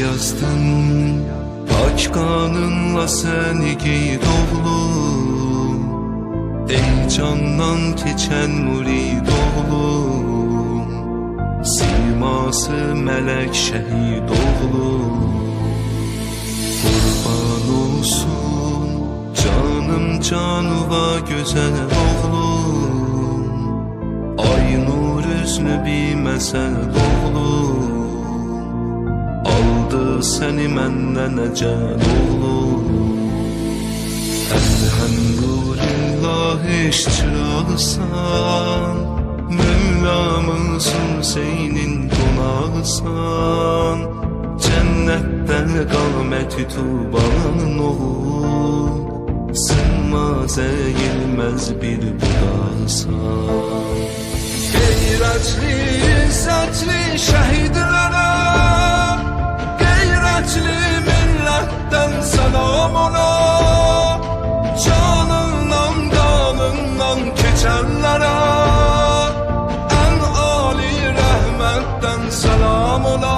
yazdın, pak kanınla seni giyid oğlum. Ey candan keçen murid oğlum, siması melek şehid oğlum. Kurban olsun canım canıva güzel oğlum, ay nur üzünü bilməsən oğlum. Aldı səni məndən əcəl oğlum. Elhamdülillah işçiralısan, Mevlamızın Hüseynin qonağısan. Cənnətdən qaməti tubanın oğul, sınmaz əyilməz bir budasan. Qeyrətli, izzətli şəhidlərə, qeyrətli millətdən səlam ola. Canından, qanından keçənlərə, ən ali rəhmətdən səlam ola.